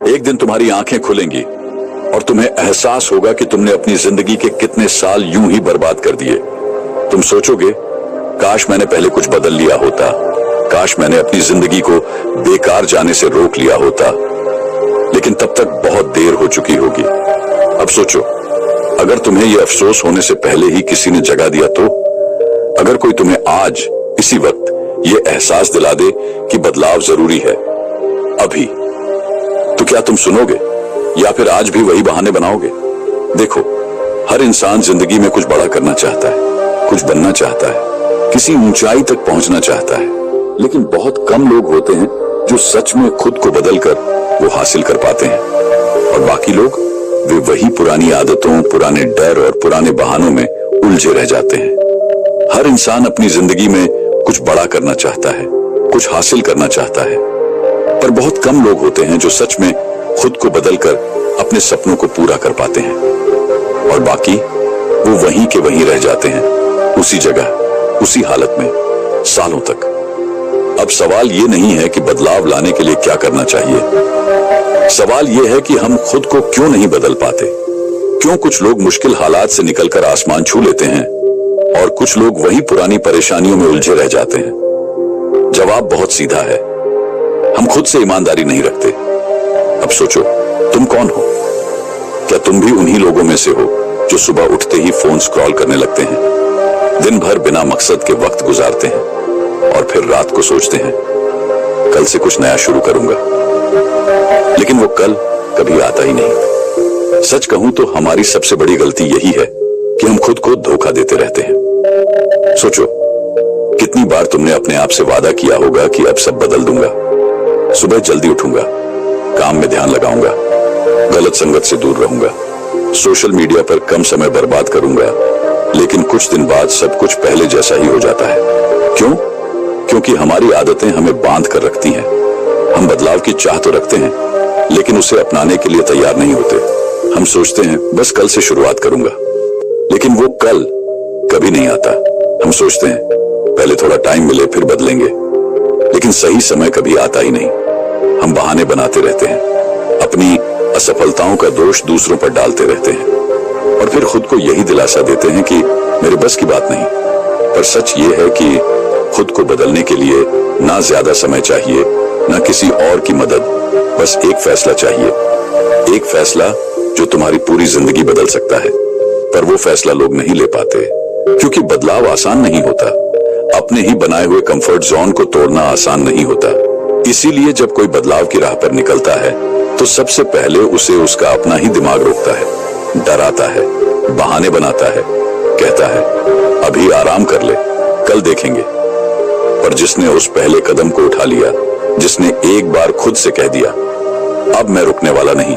एक दिन तुम्हारी आंखें खुलेंगी और तुम्हें एहसास होगा कि तुमने अपनी जिंदगी के कितने साल यूं ही बर्बाद कर दिए। तुम सोचोगे, काश मैंने पहले कुछ बदल लिया होता, काश मैंने अपनी जिंदगी को बेकार जाने से रोक लिया होता। लेकिन तब तक बहुत देर हो चुकी होगी। अब सोचो, अगर तुम्हें यह अफसोस होने से पहले ही किसी ने जगा दिया तो? अगर कोई तुम्हें आज इसी वक्त यह एहसास दिला दे कि बदलाव जरूरी है अभी, तो क्या तुम सुनोगे या फिर आज भी वही बहाने बनाओगे? देखो, हर इंसान जिंदगी में कुछ बड़ा करना चाहता है, कुछ बनना चाहता है, किसी ऊंचाई तक पहुंचना चाहता है। लेकिन बहुत कम लोग होते हैं जो सच में खुद को बदलकर वो हासिल कर पाते हैं। और बाकी लोग, वे वही पुरानी आदतों, पुराने डर और पुराने बहानों में उलझे रह जाते हैं। हर इंसान अपनी जिंदगी में कुछ बड़ा करना चाहता है, कुछ हासिल करना चाहता है, पर बहुत कम लोग होते हैं जो सच में खुद को बदलकर अपने सपनों को पूरा कर पाते हैं। और बाकी वो वहीं के वहीं रह जाते हैं, उसी जगह, उसी हालत में, सालों तक। अब सवाल ये नहीं है कि बदलाव लाने के लिए क्या करना चाहिए। सवाल ये है कि हम खुद को क्यों नहीं बदल पाते। क्यों कुछ लोग मुश्किल हालात से निकलकर आसमान छू लेते हैं और कुछ लोग वही पुरानी परेशानियों में उलझे रह जाते हैं? जवाब बहुत सीधा है, हम खुद से ईमानदारी नहीं रखते। अब सोचो, तुम कौन हो? क्या तुम भी उन्हीं लोगों में से हो जो सुबह उठते ही फोन स्क्रॉल करने लगते हैं, दिन भर बिना मकसद के वक्त गुजारते हैं और फिर रात को सोचते हैं, कल से कुछ नया शुरू करूंगा, लेकिन वो कल कभी आता ही नहीं? सच कहूं तो हमारी सबसे बड़ी गलती यही है कि हम खुद को धोखा देते रहते हैं। सोचो, कितनी बार तुमने अपने आप से वादा किया होगा कि अब सब बदल दूंगा, सुबह जल्दी उठूंगा, काम में ध्यान लगाऊंगा, गलत संगत से दूर रहूंगा, सोशल मीडिया पर कम समय बर्बाद करूंगा, लेकिन कुछ दिन बाद सब कुछ पहले जैसा ही हो जाता है। क्यों? क्योंकि हमारी आदतें हमें बांध कर रखती हैं। हम बदलाव की चाह तो रखते हैं, लेकिन उसे अपनाने के लिए तैयार नहीं होते। हम सोचते हैं बस कल से शुरुआत करूंगा, लेकिन वो कल कभी नहीं आता। हम सोचते हैं पहले थोड़ा टाइम मिले फिर बदलेंगे, लेकिन सही समय कभी आता ही नहीं। हम बहाने बनाते रहते हैं, अपनी असफलताओं का दोष दूसरों पर डालते रहते हैं और फिर खुद को यही दिलासा देते हैं कि मेरे बस की बात नहीं। पर सच ये है कि खुद को बदलने के लिए ना ज्यादा समय चाहिए, ना किसी और की मदद, बस एक फैसला चाहिए। एक फैसला जो तुम्हारी पूरी जिंदगी बदल सकता है। पर वो फैसला लोग नहीं ले पाते, क्योंकि बदलाव आसान नहीं होता। अपने ही बनाए हुए कंफर्ट जोन को तोड़ना आसान नहीं होता। इसीलिए जब कोई बदलाव की राह पर निकलता है तो सबसे पहले उसे उसका अपना ही दिमाग रोकता है, डराता है, बहाने बनाता है, कहता है अभी आराम कर ले, कल देखेंगे। पर जिसने उस पहले कदम को उठा लिया, जिसने एक बार खुद से कह दिया अब मैं रुकने वाला नहीं,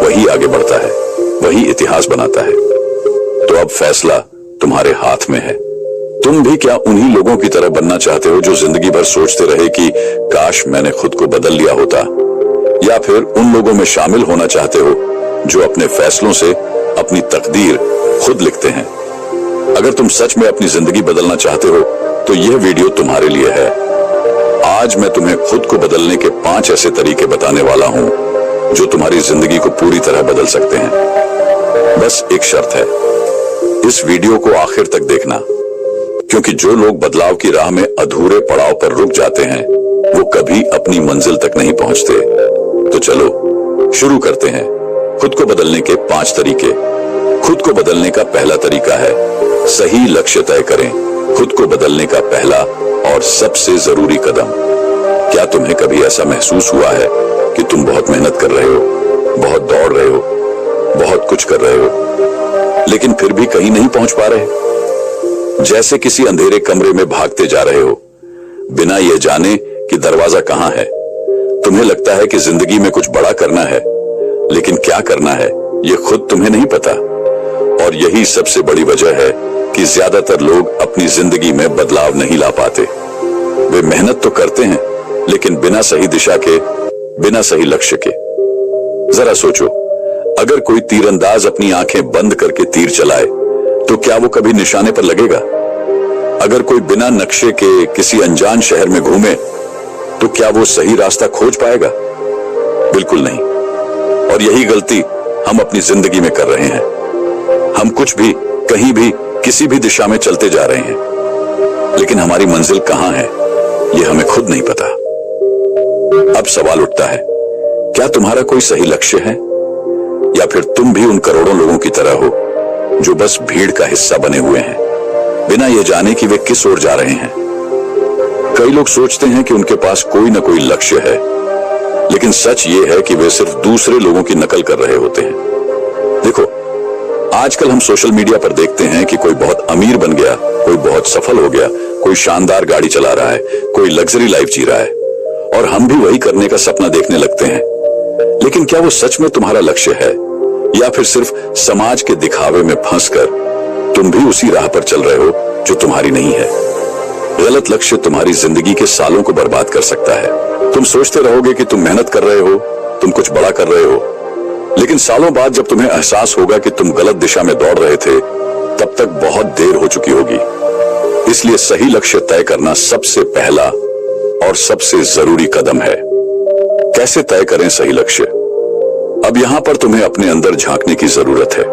वही आगे बढ़ता है, वही इतिहास बनाता है। तो अब फैसला तुम्हारे हाथ में है। तुम भी क्या उन्हीं लोगों की तरह बनना चाहते हो जो जिंदगी भर सोचते रहे कि काश मैंने खुद को बदल लिया होता, या फिर उन लोगों में शामिल होना चाहते हो जो अपने फैसलों से अपनी तकदीर खुद लिखते हैं? अगर तुम सच में अपनी जिंदगी बदलना चाहते हो तो यह वीडियो तुम्हारे लिए है। आज मैं तुम्हें खुद को बदलने के 5 ऐसे तरीके बताने वाला हूं जो तुम्हारी जिंदगी को पूरी तरह बदल सकते हैं। बस एक शर्त है, इस वीडियो को आखिर तक देखना, क्योंकि जो लोग बदलाव की राह में अधूरे पड़ाव पर रुक जाते हैं वो कभी अपनी मंजिल तक नहीं पहुंचते। तो चलो शुरू करते हैं खुद को बदलने के 5 तरीके। खुद को बदलने का पहला तरीका है सही लक्ष्य तय करें। खुद को बदलने का पहला और सबसे जरूरी कदम। क्या तुम्हें कभी ऐसा महसूस हुआ है कि तुम बहुत मेहनत कर रहे हो, बहुत दौड़ रहे हो, बहुत कुछ कर रहे हो, लेकिन फिर भी कहीं नहीं पहुंच पा रहे? जैसे किसी अंधेरे कमरे में भागते जा रहे हो, बिना ये जाने कि दरवाजा कहां है। तुम्हें लगता है कि जिंदगी में कुछ बड़ा करना है, लेकिन क्या करना है ये खुद तुम्हें नहीं पता। और यही सबसे बड़ी वजह है कि ज्यादातर लोग अपनी जिंदगी में बदलाव नहीं ला पाते। वे मेहनत तो करते हैं, लेकिन बिना सही दिशा के, बिना सही लक्ष्य के। जरा सोचो, अगर कोई तीरंदाज अपनी आंखें बंद करके तीर चलाए तो क्या वो कभी निशाने पर लगेगा? अगर कोई बिना नक्शे के किसी अनजान शहर में घूमे तो क्या वो सही रास्ता खोज पाएगा? बिल्कुल नहीं। और यही गलती हम अपनी जिंदगी में कर रहे हैं। हम कुछ भी, कहीं भी, किसी भी दिशा में चलते जा रहे हैं, लेकिन हमारी मंजिल कहां है ये हमें खुद नहीं पता। अब सवाल उठता है, क्या तुम्हारा कोई सही लक्ष्य है, या फिर तुम भी उन करोड़ों लोगों की तरह हो जो बस भीड़ का हिस्सा बने हुए हैं, बिना ये जाने कि वे किस ओर जा रहे हैं। कई लोग सोचते हैं कि उनके पास कोई ना कोई लक्ष्य है, लेकिन सच ये है कि वे सिर्फ दूसरे लोगों की नकल कर रहे होते हैं। देखो, आजकल हम सोशल मीडिया पर देखते हैं कि कोई बहुत अमीर बन गया, कोई बहुत सफल हो गया, कोई शानदार गाड़ी चला रहा है, कोई लग्जरी लाइफ जी रहा है, और हम भी वही करने का सपना देखने लगते हैं। लेकिन क्या वो सच में तुम्हारा लक्ष्य है, या फिर सिर्फ समाज के दिखावे में फंसकर तुम भी उसी राह पर चल रहे हो जो तुम्हारी नहीं है। गलत लक्ष्य तुम्हारी जिंदगी के सालों को बर्बाद कर सकता है। तुम सोचते रहोगे कि तुम मेहनत कर रहे हो, तुम कुछ बड़ा कर रहे हो, लेकिन सालों बाद जब तुम्हें एहसास होगा कि तुम गलत दिशा में दौड़ रहे थे, तब तक बहुत देर हो चुकी होगी। इसलिए सही लक्ष्य तय करना सबसे पहला और सबसे जरूरी कदम है। कैसे तय करें सही लक्ष्य? अब यहां पर तुम्हें अपने अंदर झांकने की जरूरत है।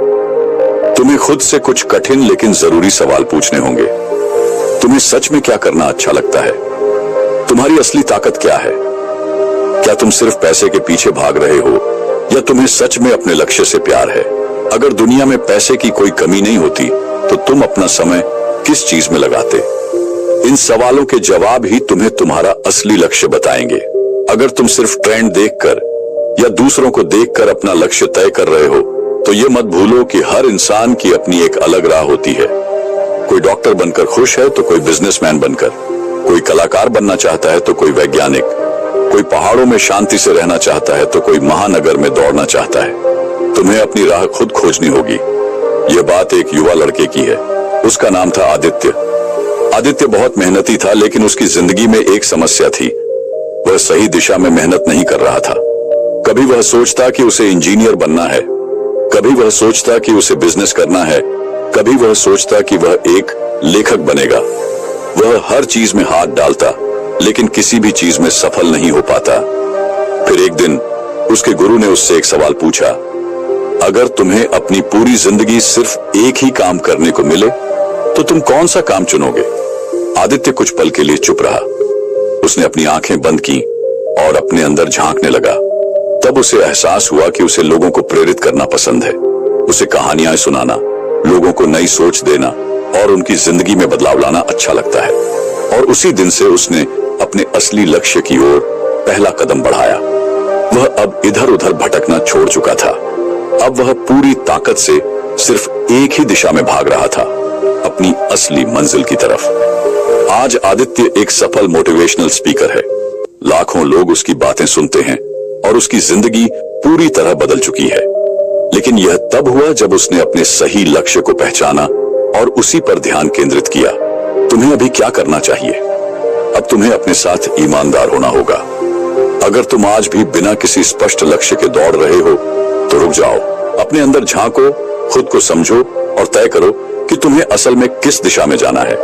तुम्हें खुद से कुछ कठिन लेकिन जरूरी सवाल पूछने होंगे। तुम्हें सच में क्या करना अच्छा लगता है? तुम्हारी असली ताकत क्या है? क्या तुम सिर्फ पैसे के पीछे भाग रहे हो, या तुम्हें सच में अपने लक्ष्य से प्यार है? अगर दुनिया में पैसे की कोई कमी नहीं होती, तो तुम अपना समय किस चीज में लगाते? इन सवालों के जवाब ही तुम्हें तुम्हारा असली लक्ष्य बताएंगे। अगर तुम सिर्फ ट्रेंड देखकर या दूसरों को देखकर अपना लक्ष्य तय कर रहे हो, तो ये मत भूलो कि हर इंसान की अपनी एक अलग राह होती है। कोई डॉक्टर बनकर खुश है, तो कोई बिजनेसमैन बनकर, कोई कलाकार बनना चाहता है, तो कोई वैज्ञानिक, कोई पहाड़ों में शांति से रहना चाहता है, तो कोई महानगर में दौड़ना चाहता है। तुम्हें अपनी राह खुद खोजनी होगी। यह बात एक युवा लड़के की है। उसका नाम था आदित्य। आदित्य बहुत मेहनती था, लेकिन उसकी जिंदगी में एक समस्या थी। वह सही दिशा में मेहनत नहीं कर रहा था। कभी वह सोचता कि उसे इंजीनियर बनना है, कभी वह सोचता कि उसे बिजनेस करना है, कभी वह सोचता कि वह एक लेखक बनेगा। वह हर चीज में हाथ डालता, लेकिन किसी भी चीज में सफल नहीं हो पाता। फिर एक दिन उसके गुरु ने उससे एक सवाल पूछा, अगर तुम्हें अपनी पूरी जिंदगी सिर्फ एक ही काम करने को मिले, तो तुम कौन सा काम चुनोगे? आदित्य कुछ पल के लिए चुप रहा। उसने अपनी आंखें बंद की और अपने अंदर झांकने लगा। तब उसे एहसास हुआ कि उसे लोगों को प्रेरित करना पसंद है। उसे कहानियां सुनाना, लोगों को नई सोच देना और उनकी जिंदगी में बदलाव लाना अच्छा लगता है। और उसी दिन से उसने अपने असली लक्ष्य की ओर पहला कदम बढ़ाया। वह अब इधर उधर भटकना छोड़ चुका था। अब वह पूरी ताकत से सिर्फ एक ही दिशा में भाग रहा था, अपनी असली मंजिल की तरफ। आज आदित्य एक सफल मोटिवेशनल स्पीकर है। लाखों लोग उसकी बातें सुनते हैं और उसकी जिंदगी पूरी तरह बदल चुकी है। लेकिन यह तब हुआ जब उसने अपने सही लक्ष्य को पहचाना और उसी पर ध्यान केंद्रित किया। तुम्हें अभी क्या करना चाहिए? अब तुम्हें अपने साथ ईमानदार होना होगा। अगर तुम आज भी बिना किसी स्पष्ट लक्ष्य के दौड़ रहे हो, तो रुक जाओ, अपने अंदर झांको, खुद को समझो और तय करो कि तुम्हें असल में किस दिशा में जाना है।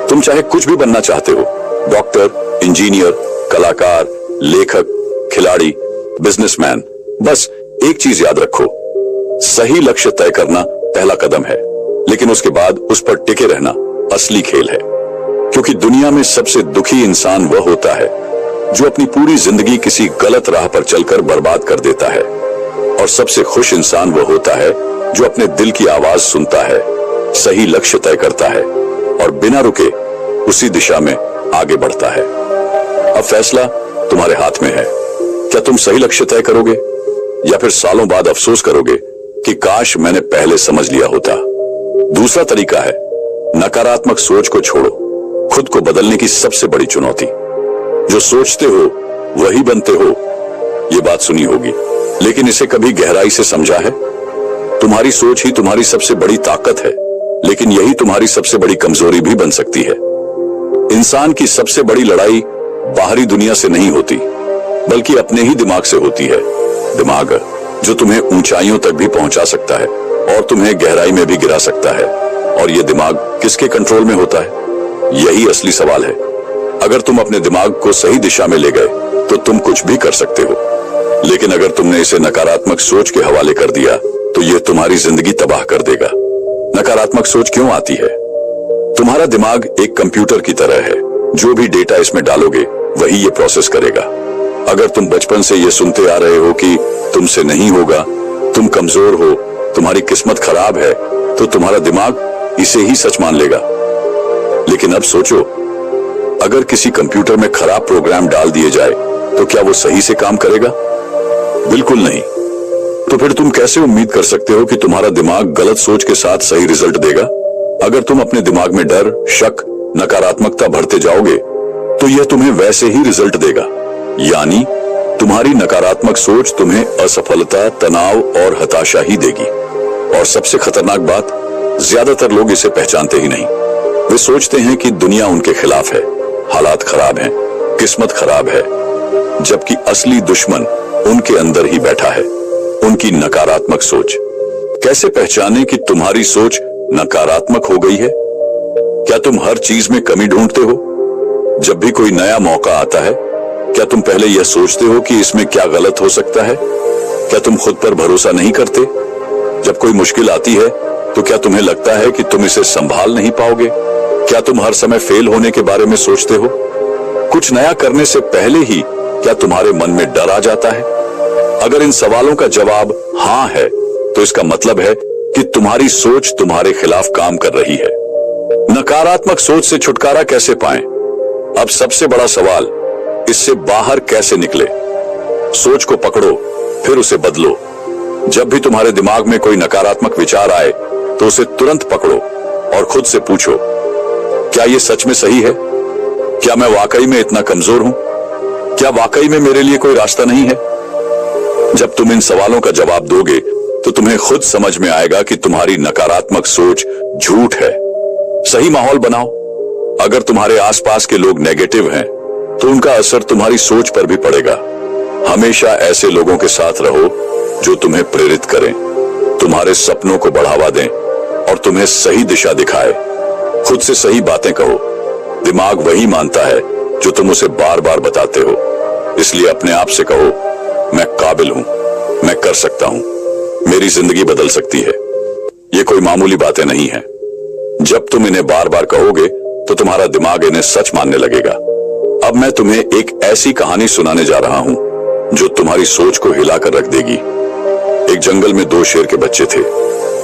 तुम चाहे कुछ भी बनना चाहते हो, डॉक्टर, इंजीनियर, कलाकार, लेखक, खिलाड़ी, बिजनेसमैन, बस एक चीज याद रखो, सही लक्ष्य तय करना पहला कदम है, लेकिन उसके बाद उस पर टिके रहना असली खेल है। क्योंकि दुनिया में सबसे दुखी इंसान वह होता है जो अपनी पूरी जिंदगी किसी गलत राह पर चलकर बर्बाद कर देता है, और सबसे खुश इंसान वह होता है जो अपने दिल की आवाज सुनता है, सही लक्ष्य तय करता है और बिना रुके उसी दिशा में आगे बढ़ता है। अब फैसला तुम्हारे हाथ में है। क्या तुम सही लक्ष्य तय करोगे, या फिर सालों बाद अफसोस करोगे कि काश मैंने पहले समझ लिया होता? दूसरा तरीका है, नकारात्मक सोच को छोड़ो। खुद को बदलने की सबसे बड़ी चुनौती, जो सोचते हो वही बनते हो, ये बात सुनी होगी, लेकिन इसे कभी गहराई से समझा है? तुम्हारी सोच ही तुम्हारी सबसे बड़ी ताकत है, लेकिन यही तुम्हारी सबसे बड़ी कमजोरी भी बन सकती है। इंसान की सबसे बड़ी लड़ाई बाहरी दुनिया से नहीं होती, बल्कि अपने ही दिमाग से होती है। दिमाग जो तुम्हें ऊंचाइयों तक भी पहुंचा सकता है और तुम्हें गहराई में भी गिरा सकता है। और यह दिमाग किसके कंट्रोल में होता है? यही असली सवाल है। अगर तुम अपने दिमाग को सही दिशा में ले गए, तो तुम कुछ भी कर सकते हो। लेकिन अगर तुमने इसे नकारात्मक सोच के हवाले कर दिया तो यह तुम्हारी जिंदगी तबाह कर देगा। नकारात्मक सोच क्यों आती है? तुम्हारा दिमाग एक कंप्यूटर की तरह है, जो भी डेटा इसमें डालोगे वही ये प्रोसेस करेगा। अगर तुम बचपन से ये सुनते आ रहे हो कि तुमसे नहीं होगा, तुम कमजोर हो, तुम्हारी किस्मत खराब है, तो तुम्हारा दिमाग इसे ही सच मान लेगा। लेकिन अब सोचो, अगर किसी कंप्यूटर में खराब प्रोग्राम डाल दिए जाए तो क्या वो सही से काम करेगा? बिल्कुल नहीं। तो फिर तुम कैसे उम्मीद कर सकते हो कि तुम्हारा दिमाग गलत सोच के साथ सही रिजल्ट देगा? अगर तुम अपने दिमाग में डर, शक, नकारात्मकता भरते जाओगे तो यह तुम्हें वैसे ही रिजल्ट देगा। यानी तुम्हारी नकारात्मक सोच तुम्हें असफलता, तनाव और हताशा ही देगी। और सबसे खतरनाक बात, ज्यादातर लोग इसे पहचानते ही नहीं। वे सोचते हैं कि दुनिया उनके खिलाफ है, हालात खराब हैं, किस्मत खराब है, जबकि असली दुश्मन उनके अंदर ही बैठा है, उनकी नकारात्मक सोच। कैसे पहचाने कि तुम्हारी सोच नकारात्मक हो गई है? क्या तुम हर चीज में कमी ढूंढते हो? जब भी कोई नया मौका आता है, क्या तुम पहले यह सोचते हो कि इसमें क्या गलत हो सकता है? क्या तुम खुद पर भरोसा नहीं करते? जब कोई मुश्किल आती है तो क्या तुम्हें लगता है कि तुम इसे संभाल नहीं पाओगे? क्या तुम हर समय फेल होने के बारे में सोचते हो? कुछ नया करने से पहले ही क्या तुम्हारे मन में डर आ जाता है? अगर इन सवालों का जवाब हाँ है तो इसका मतलब है कि तुम्हारी सोच तुम्हारे खिलाफ काम कर रही है। नकारात्मक सोच से छुटकारा कैसे पाएं? अब सबसे बड़ा सवाल, इससे बाहर कैसे निकले? सोच को पकड़ो, फिर उसे बदलो। जब भी तुम्हारे दिमाग में कोई नकारात्मक विचार आए तो उसे तुरंत पकड़ो और खुद से पूछो, क्या यह सच में सही है? क्या मैं वाकई में इतना कमजोर हूं? क्या वाकई में मेरे लिए कोई रास्ता नहीं है? जब तुम इन सवालों का जवाब दोगे तो तुम्हें खुद समझ में आएगा कि तुम्हारी नकारात्मक सोच झूठ है। सही माहौल बनाओ। अगर तुम्हारे आसपास के लोग नेगेटिव हैं तो उनका असर तुम्हारी सोच पर भी पड़ेगा। हमेशा ऐसे लोगों के साथ रहो जो तुम्हें प्रेरित करें, तुम्हारे सपनों को बढ़ावा दें और तुम्हें सही दिशा दिखाए। खुद से सही बातें कहो। दिमाग वही मानता है जो तुम उसे बार बार बताते हो। इसलिए अपने आप से कहो, मैं काबिल हूं, मैं कर सकता हूं, मेरी जिंदगी बदल सकती है। ये कोई मामूली बातें नहीं है। जब तुम इन्हें बार बार कहोगे तो तुम्हारा दिमाग इन्हें सच मानने लगेगा। अब मैं तुम्हें एक ऐसी कहानी सुनाने जा रहा हूं जो तुम्हारी सोच को हिलाकर रख देगी। एक जंगल में दो शेर के बच्चे थे।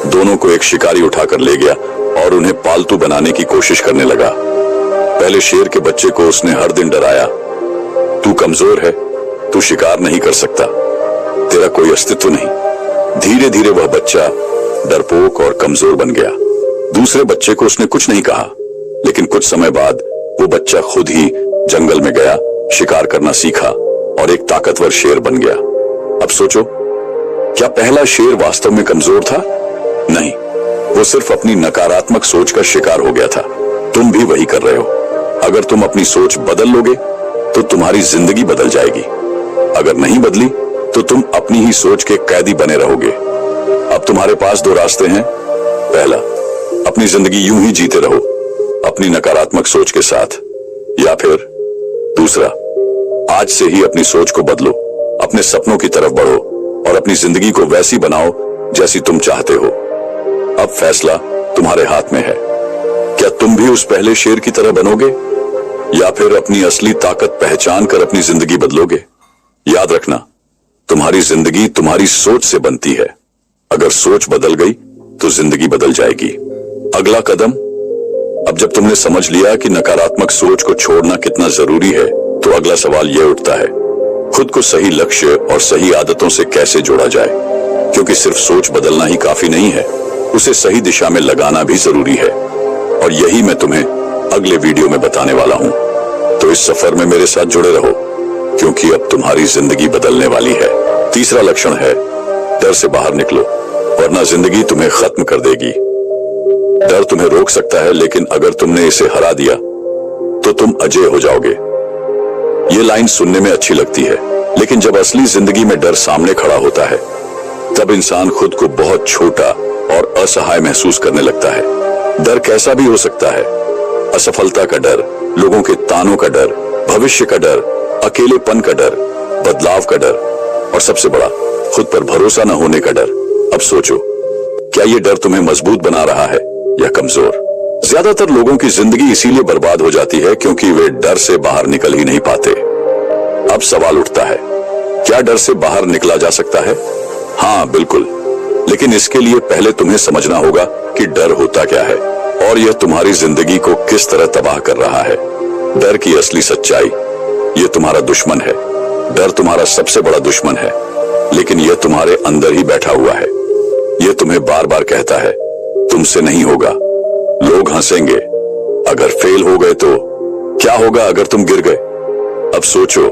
दोनों को एक शिकारी उठाकर ले गया और उन्हें पालतू बनाने की कोशिश करने लगा। पहले शेर के बच्चे को उसने हर दिन डराया, तू कमजोर है, तू शिकार नहीं कर सकता, तेरा कोई अस्तित्व नहीं। धीरे धीरे वह बच्चा डरपोक और कमजोर बन गया। दूसरे बच्चे को उसने कुछ नहीं कहा, लेकिन कुछ समय बाद वो बच्चा खुद ही जंगल में गया, शिकार करना सीखा और एक ताकतवर शेर बन गया। अब सोचो, क्या पहला शेर वास्तव में कमजोर था? नहीं, वो सिर्फ अपनी नकारात्मक सोच का शिकार हो गया था। तुम भी वही कर रहे हो। अगर तुम अपनी सोच बदल लोगे तो तुम्हारी जिंदगी बदल जाएगी। अगर नहीं बदली तो तुम अपनी ही सोच के कैदी बने रहोगे। अब तुम्हारे पास दो रास्ते हैं। पहला, अपनी जिंदगी यूं ही जीते रहो अपनी नकारात्मक सोच के साथ, या फिर दूसरा, आज से ही अपनी सोच को बदलो, अपने सपनों की तरफ बढ़ो और अपनी जिंदगी को वैसी बनाओ जैसी तुम चाहते हो। अब फैसला तुम्हारे हाथ में है। क्या तुम भी उस पहले शेर की तरह बनोगे या फिर अपनी असली ताकत पहचान कर अपनी जिंदगी बदलोगे? याद रखना, तुम्हारी जिंदगी तुम्हारी सोच से बनती है। अगर सोच बदल गई तो जिंदगी बदल जाएगी। अगला कदम, अब जब तुमने समझ लिया कि नकारात्मक सोच को छोड़ना कितना जरूरी है, तो अगला सवाल यह उठता है, खुद को सही लक्ष्य और सही आदतों से कैसे जोड़ा जाए? क्योंकि सिर्फ सोच बदलना ही काफी नहीं है, उसे सही दिशा में लगाना भी जरूरी है। और यही मैं तुम्हें अगले वीडियो में बताने वाला हूं। तो इस सफर में मेरे साथ जुड़े रहो, क्योंकि अब तुम्हारी जिंदगी बदलने वाली है। तीसरा लक्षण है, डर से बाहर निकलो, वरना जिंदगी तुम्हें खत्म कर देगी। डर तुम्हें रोक सकता है, लेकिन अगर तुमने इसे हरा दिया तो तुम अजेय हो जाओगे। ये लाइन सुनने में अच्छी लगती है, लेकिन जब असली जिंदगी में डर सामने खड़ा होता है, तब इंसान खुद को बहुत छोटा और असहाय महसूस करने लगता है। डर कैसा भी हो सकता है, असफलता का डर, लोगों के तानों का डर, भविष्य का डर, अकेलेपन का डर, बदलाव का डर। और सबसे बड़ा, खुद पर भरोसा न होने का डर। अब सोचो, क्या ये डर तुम्हें मजबूत बना रहा है या कमजोर? ज्यादातर लोगों की जिंदगी इसीलिए बर्बाद हो जाती है क्योंकि वे डर से बाहर निकल ही नहीं पाते। अब सवाल उठता है, क्या डर से बाहर निकला जा सकता है? हाँ, बिल्कुल, लेकिन इसके लिए पहले तुम्हें समझना होगा कि डर होता क्या है और यह तुम्हारी जिंदगी को किस तरह तबाह कर रहा है। डर की असली सच्चाई, यह तुम्हारा दुश्मन है। डर तुम्हारा सबसे बड़ा दुश्मन है, लेकिन यह तुम्हारे अंदर ही बैठा हुआ है। यह तुम्हें बार बार कहता है, तुमसे नहीं होगा, लोग हंसेंगे, अगर फेल हो गए तो क्या होगा अगर तुम गिर गए। अब सोचो,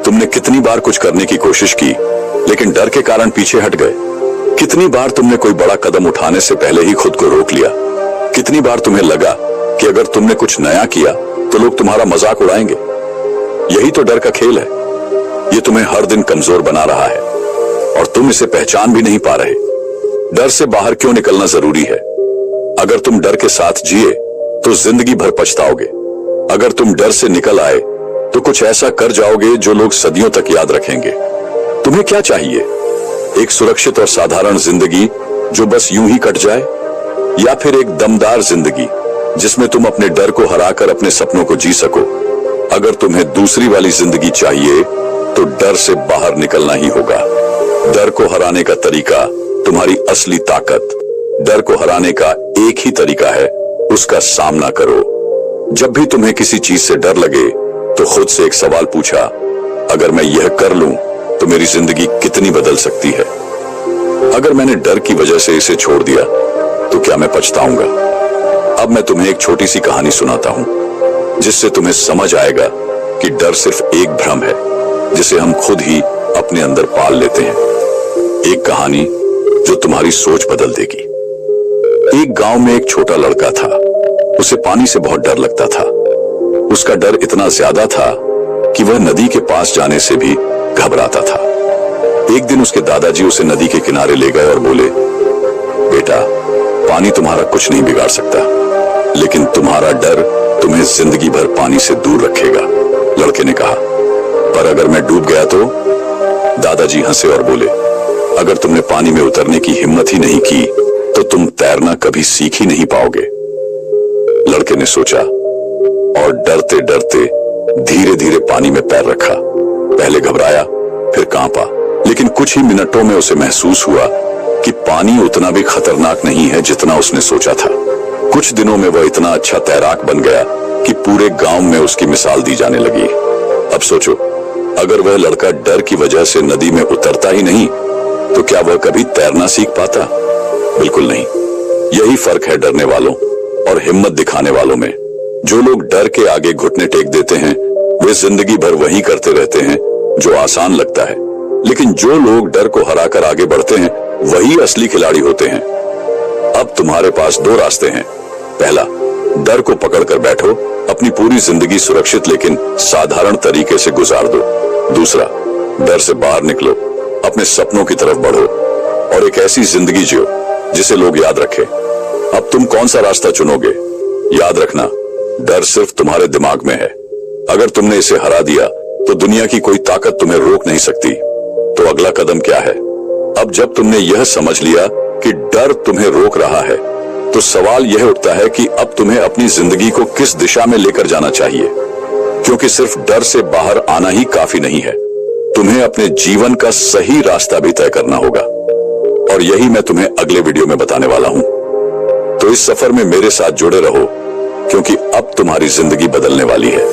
तुमने कितनी बार कुछ करने की कोशिश की लेकिन डर के कारण पीछे हट गए। कितनी बार तुमने कोई बड़ा कदम उठाने से पहले ही खुद को रोक लिया। कितनी बार तुम्हें लगा कि अगर तुमने कुछ नया किया तो लोग तुम्हारा मजाक उड़ाएंगे। यही तो डर का खेल है। ये तुम्हें हर दिन कमजोर बना रहा है और तुम इसे पहचान भी नहीं पा रहे। डर से बाहर क्यों निकलना जरूरी है? अगर तुम डर के साथ जिए तो जिंदगी भर पछताओगे। अगर तुम डर से निकल आए तो कुछ ऐसा कर जाओगे जो लोग सदियों तक याद रखेंगे। तुम्हें क्या चाहिए? एक सुरक्षित और साधारण जिंदगी जो बस यूं ही कट जाए, या फिर एक दमदार जिंदगी जिसमें तुम अपने डर को हराकर अपने सपनों को जी सको? अगर तुम्हें दूसरी वाली जिंदगी चाहिए तो डर से बाहर निकलना ही होगा। डर को हराने का तरीका, तुम्हारी असली ताकत। डर को हराने का एक ही तरीका है, उसका सामना करो। जब भी तुम्हें किसी चीज से डर लगे तो खुद से एक सवाल पूछा, अगर मैं यह कर लूं तो मेरी जिंदगी कितनी बदल सकती है? अगर मैंने डर की वजह से इसे छोड़ दिया तो क्या मैं पछताऊंगा? अब मैं तुम्हें एक छोटी सी कहानी सुनाता हूं जिससे तुम्हें समझ आएगा कि डर सिर्फ एक भ्रम है जिसे हम खुद ही अपने अंदर पाल लेते हैं। एक कहानी जो तुम्हारी सोच बदल देगी। एक गांव में एक छोटा लड़का था। उसे पानी से बहुत डर लगता था। उसका डर इतना ज्यादा था कि वह नदी के पास जाने से भी घबराता था। एक दिन उसके दादाजी उसे नदी के किनारे ले गए और बोले, बेटा, पानी तुम्हारा कुछ नहीं बिगाड़ सकता, लेकिन तुम्हारा डर तुम्हें जिंदगी भर पानी से दूर रखेगा। लड़के ने कहा, पर अगर मैं डूब गया तो? दादाजी हंसे और बोले, अगर तुमने पानी में उतरने की हिम्मत ही नहीं की तो तुम तैरना कभी सीख ही नहीं पाओगे। लड़के ने सोचा और डरते डरते धीरे धीरे पानी में पैर रखा। पहले घबराया, फिर कांपा, लेकिन कुछ ही मिनटों में उसे महसूस हुआ कि पानी उतना भी खतरनाक नहीं है जितना उसने सोचा था। कुछ दिनों में वह इतना अच्छा तैराक बन गया कि पूरे गांव में उसकी मिसाल दी जाने लगी। अब सोचो, अगर वह लड़का डर की वजह से नदी में उतरता ही नहीं तो क्या वह कभी तैरना सीख पाता? बिल्कुल नहीं। यही फर्क है डरने वालों और हिम्मत दिखाने वालों में। जो लोग डर के आगे घुटने टेक देते हैं वे जिंदगी भर वही करते रहते हैं जो आसान लगता है, लेकिन जो लोग डर को हराकर आगे बढ़ते हैं वही असली खिलाड़ी होते हैं। अब तुम्हारे पास दो रास्ते हैं। पहला, डर को पकड़कर बैठो, अपनी पूरी जिंदगी सुरक्षित लेकिन साधारण तरीके से गुजार दो। दूसरा, डर से बाहर निकलो, अपने सपनों की तरफ बढ़ो और एक ऐसी जिंदगी जियो जिसे लोग याद रखें। अब तुम कौन सा रास्ता चुनोगे? याद रखना, डर सिर्फ तुम्हारे दिमाग में है। अगर तुमने इसे हरा दिया तो दुनिया की कोई ताकत तुम्हें रोक नहीं सकती। तो अगला कदम क्या है? अब जब तुमने यह समझ लिया कि डर तुम्हें रोक रहा है तो सवाल यह उठता है कि अब तुम्हें अपनी जिंदगी को किस दिशा में लेकर जाना चाहिए, क्योंकि सिर्फ डर से बाहर आना ही काफी नहीं है। तुम्हें अपने जीवन का सही रास्ता भी तय करना होगा और यही मैं तुम्हें अगले वीडियो में बताने वाला हूं। तो इस सफर में मेरे साथ जुड़े रहो क्योंकि अब तुम्हारी जिंदगी बदलने वाली है।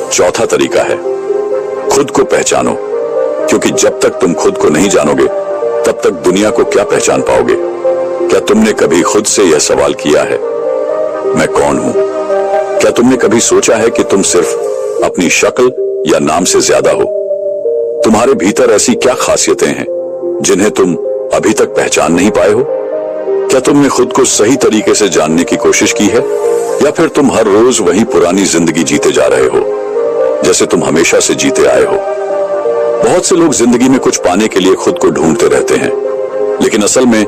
चौथा तरीका है, खुद को पहचानो, क्योंकि जब तक तुम खुद को नहीं जानोगे तब तक दुनिया को क्या पहचान पाओगे? क्या तुमने कभी खुद से यह सवाल किया है, मैं कौन हूं? क्या तुमने कभी सोचा है कि तुम सिर्फ अपनी शक्ल या नाम से ज्यादा हो? तुम्हारे भीतर ऐसी क्या खासियतें हैं जिन्हें तुम अभी तक पहचान नहीं पाए हो? क्या तुमने खुद को सही तरीके से जानने की कोशिश की है, या फिर तुम हर रोज वही पुरानी जिंदगी जीते जा रहे हो जैसे तुम हमेशा से जीते आए हो? बहुत से लोग जिंदगी में कुछ पाने के लिए खुद को ढूंढते रहते हैं, लेकिन असल में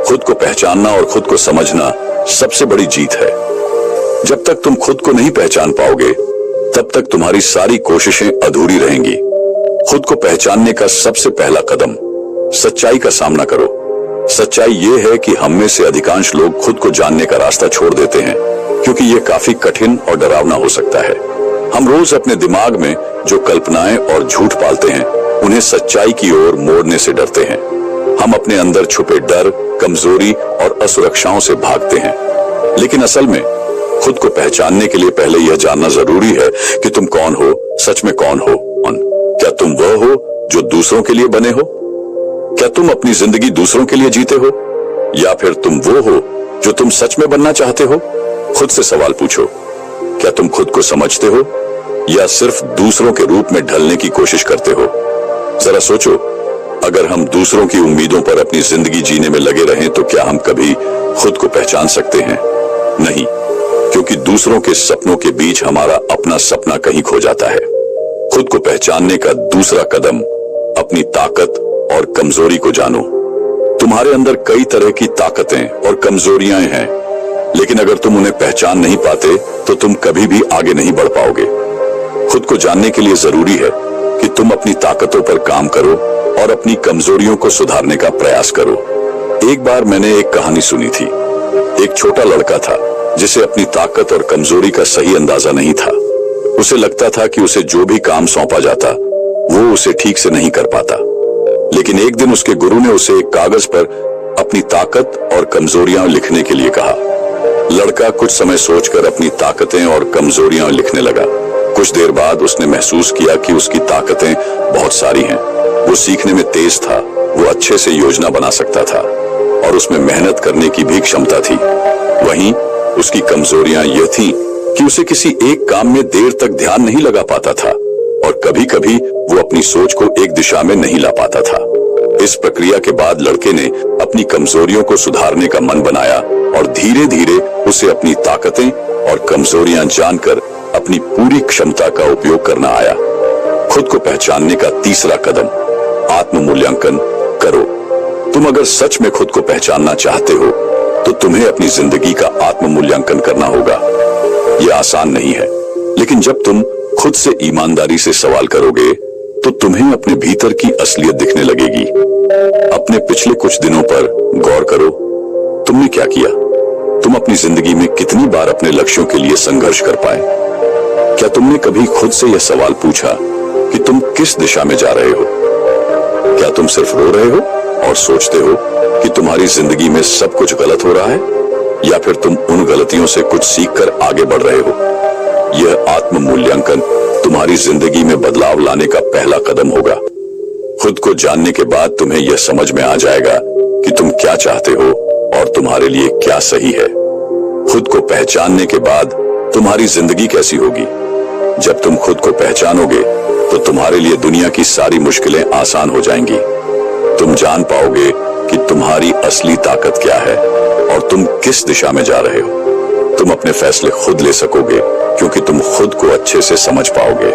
खुद को पहचानना और खुद को समझना सबसे बड़ी जीत है। जब तक तुम खुद को नहीं पहचान पाओगे तब तक तुम्हारी सारी कोशिशें अधूरी रहेंगी। खुद को पहचानने का सबसे पहला कदम सच्चाई का सामना करो। सच्चाई ये है कि हम में से अधिकांश लोग खुद को जानने का रास्ता छोड़ देते हैं, क्योंकि ये काफी कठिन और डरावना हो सकता है। हम रोज अपने दिमाग में जो कल्पनाएं और झूठ पालते हैं, उन्हें सच्चाई की ओर मोड़ने से डरते हैं। हम अपने अंदर छुपे डर, कमजोरी और असुरक्षाओं से भागते हैं। लेकिन असल में खुद को पहचानने के लिए पहले यह जानना जरूरी है कि तुम कौन हो, सच में कौन हो। क्या तुम वह हो जो दूसरों के लिए बने हो? क्या तुम अपनी जिंदगी दूसरों के लिए जीते हो, या फिर तुम वो हो जो तुम सच में बनना चाहते हो? खुद से सवाल पूछो, क्या तुम खुद को समझते हो या सिर्फ दूसरों के रूप में ढलने की कोशिश करते हो? जरा सोचो, अगर हम दूसरों की उम्मीदों पर अपनी जिंदगी जीने में लगे रहें तो क्या हम कभी खुद को पहचान सकते हैं? नहीं, क्योंकि दूसरों के सपनों के बीच हमारा अपना सपना कहीं खो जाता है। खुद को पहचानने का दूसरा कदम अपनी ताकत और कमजोरी को जानो। तुम्हारे अंदर कई तरह की ताकतें और कमजोरियां हैं, लेकिन अगर तुम उन्हें पहचान नहीं पाते तो तुम कभी भी आगे नहीं बढ़ पाओगे। खुद को जानने के लिए जरूरी है कि तुम अपनी ताकतों पर काम करो और अपनी कमजोरियों को सुधारने का प्रयास करो। एक बार मैंने एक कहानी सुनी थी। एक छोटा लड़का था जिसे अपनी ताकत और कमजोरी का सही अंदाजा नहीं था। उसे लगता था कि उसे जो भी काम सौंपा जाता वो उसे ठीक से नहीं कर पाता। लेकिन एक दिन उसके गुरु ने उसे एक कागज पर अपनी ताकत और कमजोरियां लिखने के लिए कहा। लड़का कुछ समय सोचकर अपनी ताकतें और कमजोरियां लिखने लगा। कुछ देर बाद उसने महसूस किया कि उसकी ताकतें बहुत सारी हैं। वो सीखने में तेज था, वो अच्छे से योजना बना सकता था और उसमें मेहनत करने की भी क्षमता थी। वहीं उसकी कमजोरियां ये थीं कि उसे किसी एक काम में देर तक ध्यान नहीं लगा पाता था और कभी-कभी वो अपनी सोच को एक दिशा में नहीं ला पाता था। इस प्रक्रिया के बाद लड़के ने अपनी कमजोरियों को सुधारने का मन बनाया और धीरे-धीरे उसे अपनी ताकतें और कमजोरियां जानकर अपनी पूरी क्षमता का उपयोग करना आया। खुद को पहचानने का तीसरा कदम आत्म मूल्यांकन करो। तुम अगर सच में खुद को पहचानना चाहते हो तो तुम्हें अपनी जिंदगी का आत्म मूल्यांकन करना होगा। यह आसान नहीं है, लेकिन जब तुम खुद से ईमानदारी से सवाल करोगे तो तुम्हें अपने भीतर की असलियत दिखने लगेगी। अपने पिछले कुछ दिनों पर गौर करो। तुमने क्या किया? तुम अपनी जिंदगी में कितनी बार अपने लक्ष्यों के लिए संघर्ष कर पाए? क्या तुमने कभी खुद से यह सवाल पूछा कि तुम किस दिशा में जा रहे हो? क्या तुम सिर्फ रो रहे हो और सोचते हो कि तुम्हारी जिंदगी में सब कुछ गलत हो रहा है, या फिर तुम उन गलतियों से कुछ सीखकर आगे बढ़ रहे हो? यह आत्म मूल्यांकन तुम्हारी जिंदगी में बदलाव लाने का पहला कदम होगा। खुद को जानने के बाद तुम्हें यह समझ में आ जाएगा कि तुम क्या चाहते हो और तुम्हारे लिए क्या सही है। खुद को पहचानने के बाद तुम्हारी जिंदगी कैसी होगी? जब तुम खुद को पहचानोगे तो तुम्हारे लिए दुनिया की सारी मुश्किलें आसान हो जाएंगी। तुम जान पाओगे कि तुम्हारी असली ताकत क्या है और तुम किस दिशा में जा रहे हो। तुम अपने फैसले खुद ले सकोगे क्योंकि तुम खुद को अच्छे से समझ पाओगे।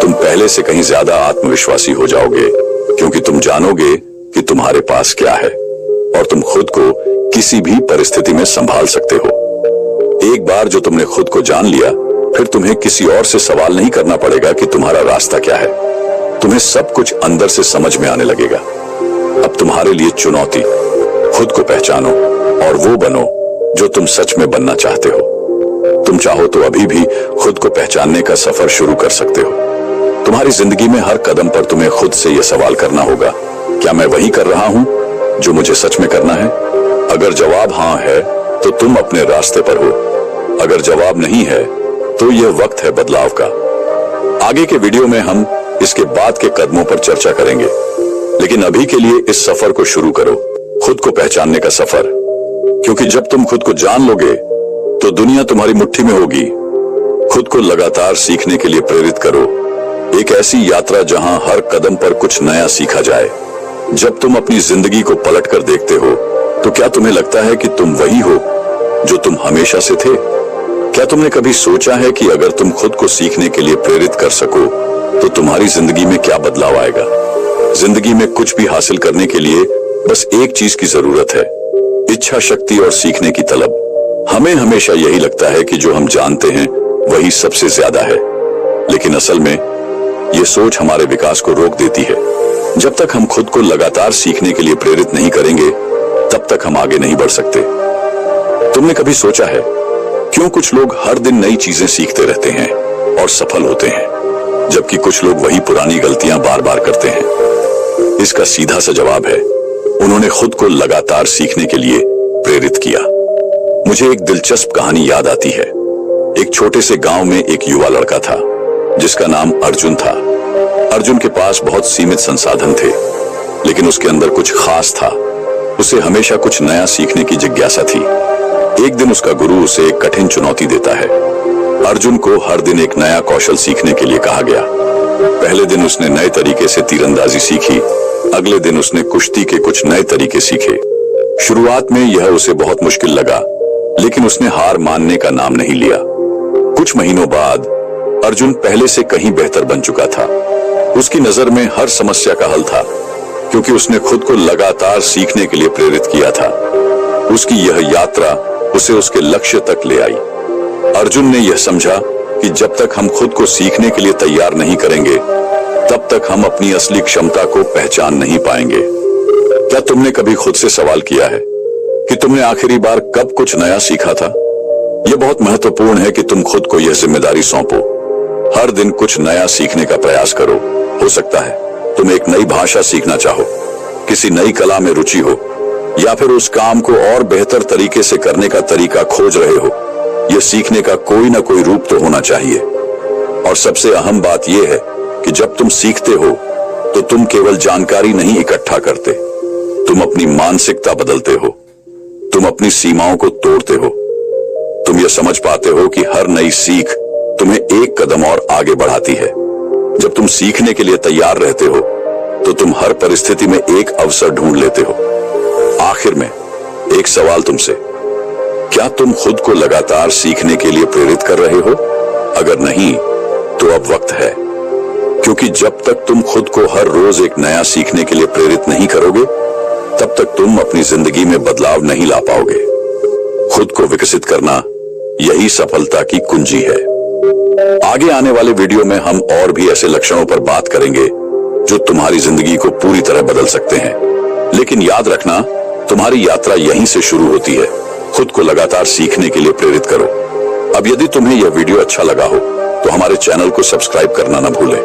तुम पहले से कहीं ज्यादा आत्मविश्वासी हो जाओगे क्योंकि तुम जानोगे कि तुम्हारे पास क्या है और तुम खुद को किसी भी परिस्थिति में संभाल सकते हो। एक बार जो तुमने खुद को जान लिया, फिर तुम्हें किसी और से सवाल नहीं करना पड़ेगा कि तुम्हारा रास्ता क्या है। तुम्हें सब कुछ अंदर से समझ में आने लगेगा। अब तुम्हारे लिए चुनौती, खुद को पहचानो और वो बनो जो तुम सच में बनना चाहते हो। तुम चाहो तो अभी भी खुद को पहचानने का सफर शुरू कर सकते हो। तुम्हारी जिंदगी में हर कदम पर तुम्हें खुद से यह सवाल करना होगा, क्या मैं वही कर रहा हूं जो मुझे सच में करना है? अगर जवाब हाँ है तो तुम अपने रास्ते पर हो। अगर जवाब नहीं है तो यह वक्त है बदलाव का। आगे के वीडियो में हम इसके बाद के कदमों पर चर्चा करेंगे, लेकिन अभी के लिए इस सफर को शुरू करो, खुद को पहचानने का सफर। क्योंकि जब तुम खुद को जान लोगे तो दुनिया तुम्हारी मुट्ठी में होगी। खुद को लगातार सीखने के लिए प्रेरित करो, एक ऐसी यात्रा जहां हर कदम पर कुछ नया सीखा जाए। जब तुम अपनी जिंदगी को पलट कर देखते हो तो क्या तुम्हें लगता है कि तुम वही हो जो तुम हमेशा से थे? क्या तुमने कभी सोचा है कि अगर तुम खुद को सीखने के लिए प्रेरित कर सको तो तुम्हारी जिंदगी में क्या बदलाव आएगा? जिंदगी में कुछ भी हासिल करने के लिए बस एक चीज की जरूरत है, इच्छा शक्ति और सीखने की तलब। हमें हमेशा यही लगता है कि जो हम जानते हैं वही सबसे ज्यादा है, लेकिन असल में ये सोच हमारे विकास को रोक देती है। जब तक हम खुद को लगातार सीखने के लिए प्रेरित नहीं करेंगे, तब तक हम आगे नहीं बढ़ सकते। तुमने कभी सोचा है क्यों कुछ लोग हर दिन नई चीजें सीखते रहते हैं और सफल होते हैं, जबकि कुछ लोग वही पुरानी गलतियां बार बार करते हैं? इसका सीधा सा जवाब है, उन्होंने खुद को लगातार सीखने के लिए प्रेरित किया। मुझे एक दिलचस्प कहानी याद आती है। एक छोटे से गांव में एक युवा लड़का था जिसका नाम अर्जुन था। अर्जुन के पास बहुत सीमित संसाधन थे, लेकिन उसके अंदर कुछ खास था। उसे हमेशा कुछ नया सीखने की जिज्ञासा थी। एक दिन उसका गुरु उसे एक कठिन चुनौती देता है। अर्जुन को हर दिन एक नया कौशल सीखने के लिए कहा गया। पहले दिन उसने नए तरीके से तीरंदाजी सीखी, अगले दिन उसने कुश्ती के कुछ नए तरीके सीखे। शुरुआत में यह उसे बहुत मुश्किल लगा, लेकिन उसने हार मानने का नाम नहीं लिया। कुछ महीनों बाद अर्जुन पहले से कहीं बेहतर बन चुका था। उसकी नजर में हर समस्या का हल था, क्योंकि उसने खुद को लगातार सीखने के लिए प्रेरित किया था। उसकी यह यात्रा उसे उसके लक्ष्य तक ले आई। अर्जुन ने यह समझा कि जब तक हम खुद को सीखने के लिए तैयार नहीं करेंगे, तब तक हम अपनी असली क्षमता को पहचान नहीं पाएंगे। क्या तुमने कभी खुद से सवाल किया है कि तुमने आखिरी बार कब कुछ नया सीखा था? यह बहुत महत्वपूर्ण है कि तुम खुद को यह जिम्मेदारी सौंपो। हर दिन कुछ नया सीखने का प्रयास करो। हो सकता है तुम एक नई भाषा सीखना चाहो, किसी नई कला में रुचि हो, या फिर उस काम को और बेहतर तरीके से करने का तरीका खोज रहे हो। यह सीखने का कोई ना कोई रूप तो होना चाहिए। और सबसे अहम बात यह है कि जब तुम सीखते हो तो तुम केवल जानकारी नहीं इकट्ठा करते, तुम अपनी मानसिकता बदलते हो, तुम अपनी सीमाओं को तोड़ते हो। तुम यह समझ पाते हो कि हर नई सीख तुम्हें एक कदम और आगे बढ़ाती है। जब तुम सीखने के लिए तैयार रहते हो तो तुम हर परिस्थिति में एक अवसर ढूंढ लेते हो। आखिर में एक सवाल तुमसे, क्या तुम खुद को लगातार सीखने के लिए प्रेरित कर रहे हो? अगर नहीं, तो अब वक्त है, क्योंकि जब तक तुम खुद को हर रोज एक नया सीखने के लिए प्रेरित नहीं करोगे, तब तक तुम अपनी जिंदगी में बदलाव नहीं ला पाओगे। खुद को विकसित करना यही सफलता की कुंजी है। आगे आने वाले वीडियो में हम और भी ऐसे लक्षणों पर बात करेंगे जो तुम्हारी जिंदगी को पूरी तरह बदल सकते हैं। लेकिन याद रखना, तुम्हारी यात्रा यहीं से शुरू होती है। खुद को लगातार सीखने के लिए प्रेरित करो। अब यदि तुम्हें यह वीडियो अच्छा लगा हो तो हमारे चैनल को सब्सक्राइब करना न भूलें।